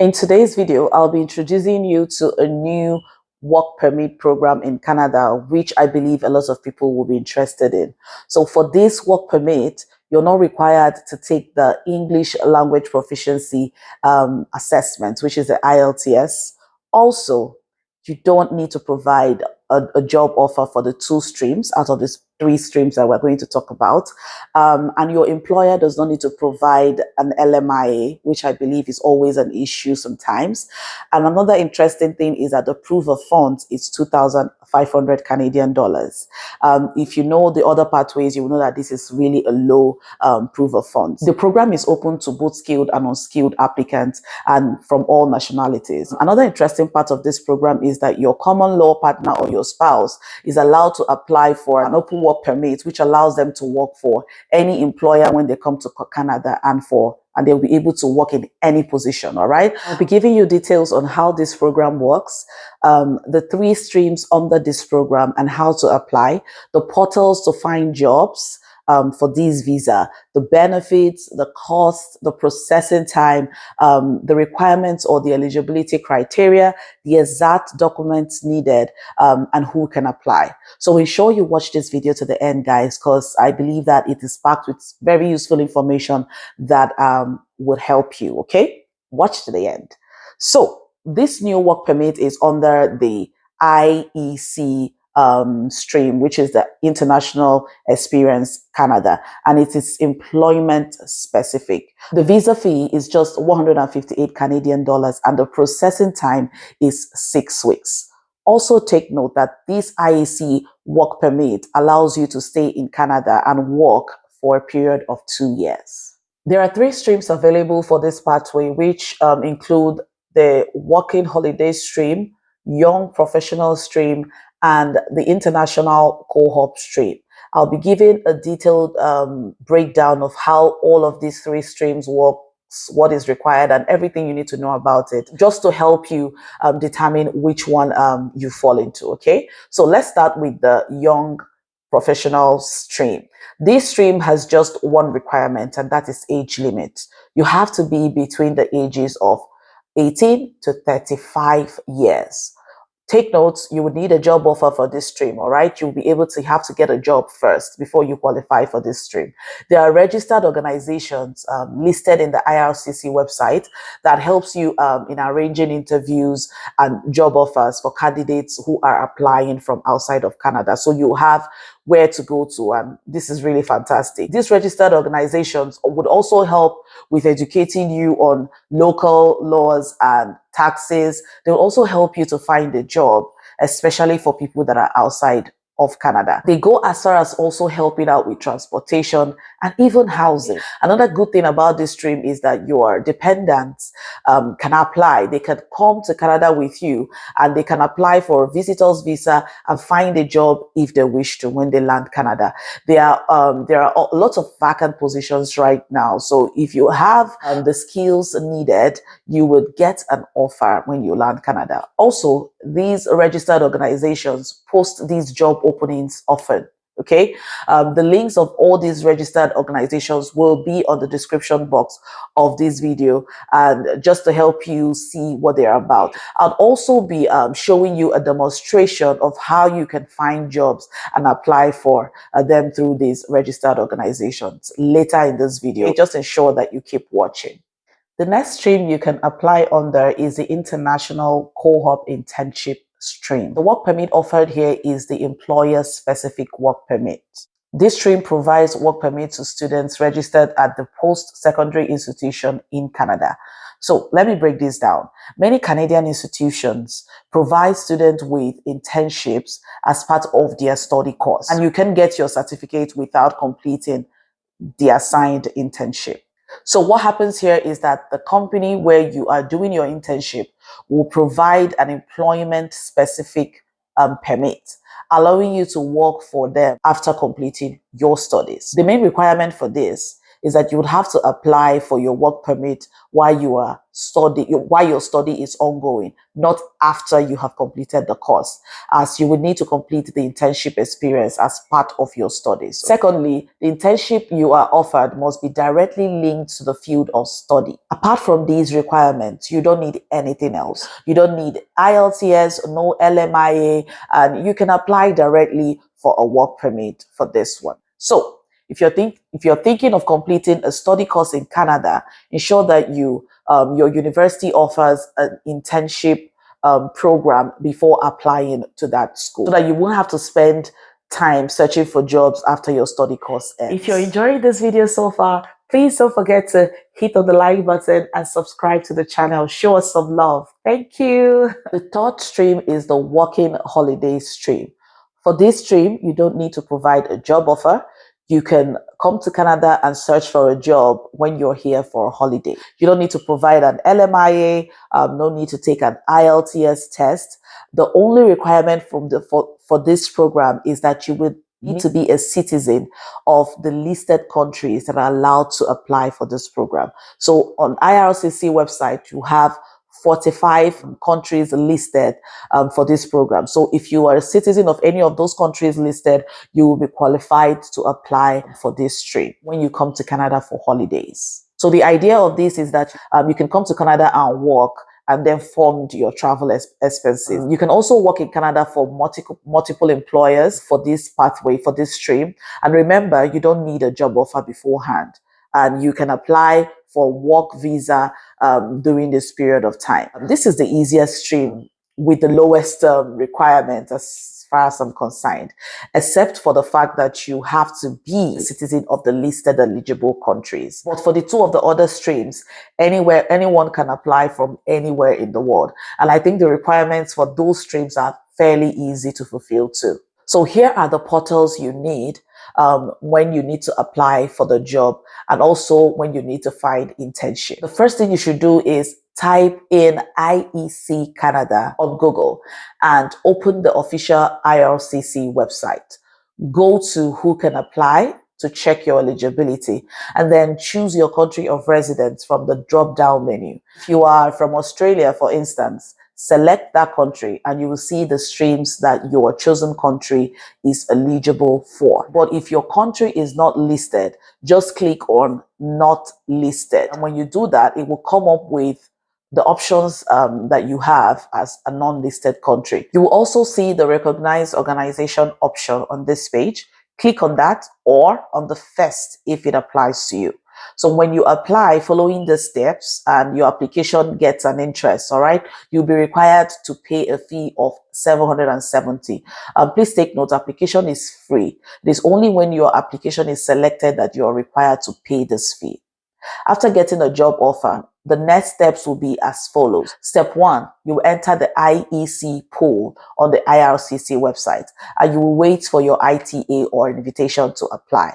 In today's video, I'll be introducing you to a new work permit program in Canada, which I believe a lot of people will be interested in. So for this work permit, you're not required to take the English language proficiency assessment, which is the IELTS. Also, you don't need to provide a job offer for the 2 streams out of these 3 streams that we're going to talk about. And your employer does not need to provide an LMIA, which I believe is always an issue sometimes. And another interesting thing is that the proof of funds is 2,500 Canadian dollars. If you know the other pathways, you will know that this is really a low proof of funds. The program is open to both skilled and unskilled applicants and from all nationalities. Another interesting part of this program is that your common law partner or your spouse is allowed to apply for an open work permit, which allows them to work for any employer when they come to Canada and they'll be able to work in any position. All right. I'll be giving you details on how this program works, the 3 streams under this program and how to apply, the portals to find jobs for this visa, the benefits, the cost, the processing time, the requirements or the eligibility criteria, the exact documents needed, and who can apply. So ensure you watch this video to the end, guys, because I believe that it is packed with very useful information that would help you. Okay, watch to the end. So this new work permit is under the IEC stream, which is the International Experience Canada, and it is employment specific. The visa fee is just 158 Canadian dollars and the processing time is 6 weeks. Also take note that this IEC work permit allows you to stay in Canada and work for a period of 2 years. There are 3 streams available for this pathway, which include the working holiday stream, young professional stream, and the international co-op stream. I'll be giving a detailed breakdown of how all of these 3 streams work, what is required, and everything you need to know about it, just to help you determine which one you fall into. Okay, so let's start with the young professional stream. This stream has just one requirement, and that is age limit. You have to be between the ages of 18 to 35 years. Take notes, you would need a job offer for this stream, all right? You'll be able to have to get a job first before you qualify for this stream. There are registered organizations listed in the IRCC website that helps you in arranging interviews and job offers for candidates who are applying from outside of Canada. So you have where to go to, and this is really fantastic. These registered organizations would also help with educating you on local laws and taxes. They'll also help you to find a job, especially for people that are outside of Canada. They go as far as also helping out with transportation and even housing. Another good thing about this stream is that your dependents can apply. They can come to Canada with you and they can apply for a visitor's visa and find a job if they wish to when they land Canada. There are lots of vacant positions right now. So if you have the skills needed, you would get an offer when you land Canada. Also, these registered organizations post these job openings often. Okay, the links of all these registered organizations will be on the description box of this video, and just to help you see what they're about. I'll also be showing you a demonstration of how you can find jobs and apply for them through these registered organizations later in this video. Just ensure that you keep watching. The next stream you can apply under is the International Co-op Internship stream. The work permit offered here is the employer-specific work permit. This stream provides work permits to students registered at the post-secondary institution in Canada. So let me break this down. Many Canadian institutions provide students with internships as part of their study course, and you can get your certificate without completing the assigned internship. So what happens here is that the company where you are doing your internship will provide an employment-specific permit, allowing you to work for them after completing your studies. The main requirement for this is that you would have to apply for your work permit while you are while your study is ongoing, not after you have completed the course, as you would need to complete the internship experience as part of your studies. Secondly, the internship you are offered must be directly linked to the field of study. Apart from these requirements, you don't need anything else. You don't need IELTS, no LMIA, and you can apply directly for a work permit for this one. So if you're thinking of completing a study course in Canada, ensure that your university offers an internship program before applying to that school, so that you won't have to spend time searching for jobs after your study course ends. If you're enjoying this video so far, please don't forget to hit on the like button and subscribe to the channel. Show us some love. Thank you. The third stream is the working holiday stream. For this stream, you don't need to provide a job offer. You can come to Canada and search for a job when you're here for a holiday. You don't need to provide an LMIA, no need to take an IELTS test. The only requirement for this program is that you would need to be a citizen of the listed countries that are allowed to apply for this program. So on IRCC website, you have 45 countries listed for this program. So if you are a citizen of any of those countries listed, you will be qualified to apply for this stream when you come to Canada for holidays. So the idea of this is that you can come to Canada and work and then fund your travel expenses. You can also work in Canada for multiple employers for this pathway, for this stream. And remember, you don't need a job offer beforehand. And you can apply for work visa during this period of time. This is the easiest stream with the lowest requirement as far as I'm concerned, except for the fact that you have to be a citizen of the listed eligible countries. But for the two of the other streams, anyone can apply from anywhere in the world. And I think the requirements for those streams are fairly easy to fulfill too. So here are the portals you need when you need to apply for the job, and also when you need to find internship. The first thing you should do is type in IEC Canada on Google and open the official IRCC website. Go to who can apply to check your eligibility, and then choose your country of residence from the drop-down menu. If you are from Australia, for instance, select that country and you will see the streams that your chosen country is eligible for. But if your country is not listed, just click on not listed. And when you do that, it will come up with the options that you have as a non-listed country. You will also see the recognized organization option on this page. Click on that, or on the first if it applies to you. So when you apply following the steps and your application gets an interest, all right, you'll be required to pay a fee of $770. Please take note, application is free. It is only when your application is selected that you are required to pay this fee. After getting a job offer, the next steps will be as follows. Step 1, you will enter the IEC pool on the IRCC website, and you will wait for your ITA or invitation to apply.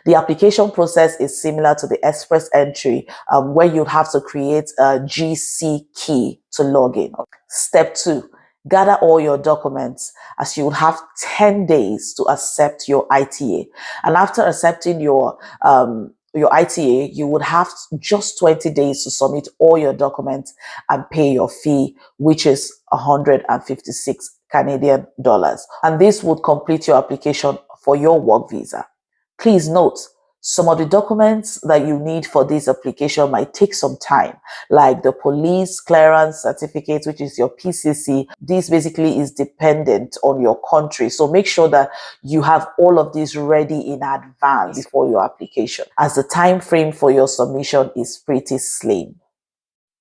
The application process is similar to the express entry, where you'd have to create a GC key to log in. Step 2, gather all your documents, as you will have 10 days to accept your ITA. And after accepting your ITA, you would have just 20 days to submit all your documents and pay your fee, which is 156 Canadian dollars. And this would complete your application for your work visa. Please note, some of the documents that you need for this application might take some time, like the police clearance certificate, which is your PCC. This basically is dependent on your country. So make sure that you have all of these ready in advance before your application, as the time frame for your submission is pretty slim.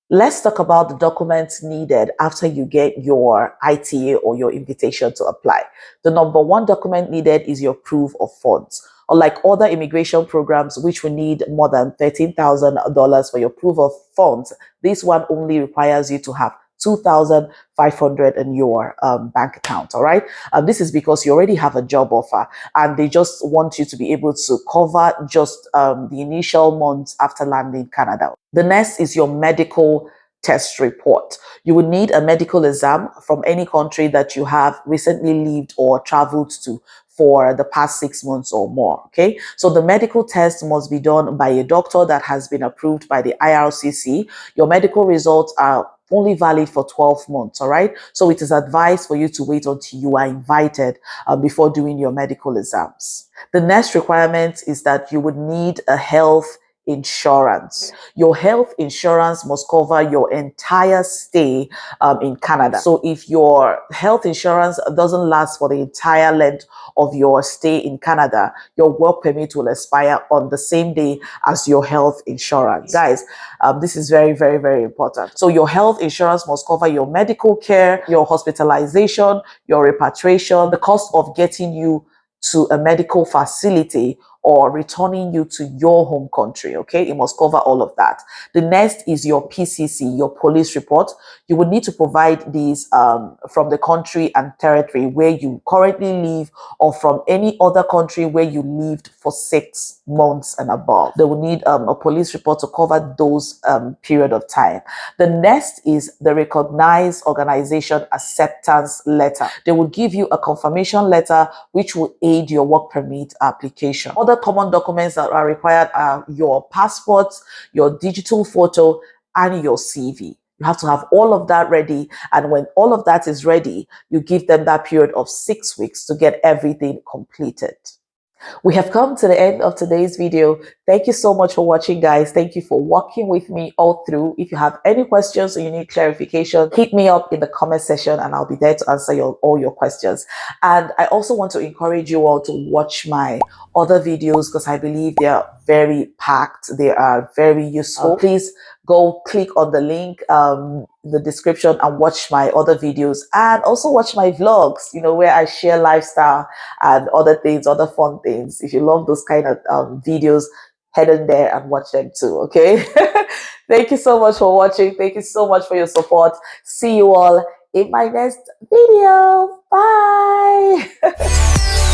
Let's talk about the documents needed after you get your ITA or your invitation to apply. The number 1 document needed is your proof of funds. Unlike other immigration programs, which will need more than $13,000 for your proof of funds, this one only requires you to have $2,500 in your bank account. All right. This is because you already have a job offer, and they just want you to be able to cover just the initial months after landing Canada. The next is your medical test report. You will need a medical exam from any country that you have recently lived or traveled to for the past 6 months or more. Okay, so the medical test must be done by a doctor that has been approved by the IRCC. Your medical results are only valid for 12 months. All right, so it is advised for you to wait until you are invited before doing your medical exams. The next requirement is that you would need a health insurance. Your health insurance must cover your entire stay in Canada. So if your health insurance doesn't last for the entire length of your stay in Canada, your work permit will expire on the same day as your health insurance. Guys, this is very, very, very important. So your health insurance must cover your medical care, your hospitalization, your repatriation, the cost of getting you to a medical facility or returning you to your home country. Okay, it must cover all of that. The next is your PCC, your police report. You would need to provide these from the country and territory where you currently live, or from any other country where you lived for 6 months and above. They will need a police report to cover those period of time. The next is the recognized organization acceptance letter. They will give you a confirmation letter which will aid your work permit application. Other common documents that are required are your passport, your digital photo, and your CV. You have to have all of that ready. And when all of that is ready, you give them that period of 6 weeks to get everything completed. We have come to the end of today's video. Thank you so much for watching, guys. Thank you for walking with me all through. If you have any questions or you need clarification, hit me up in the comment section and I'll be there to answer all your questions. And I also want to encourage you all to watch my other videos because I believe they are very packed. They are very useful. Please go click on the link in the description and watch my other videos, and also watch my vlogs, you know, where I share lifestyle and other things, other fun things. If you love those kind of videos, head in there and watch them too. Okay. Thank you so much for watching. Thank you so much for your support. See you all in my next video. Bye.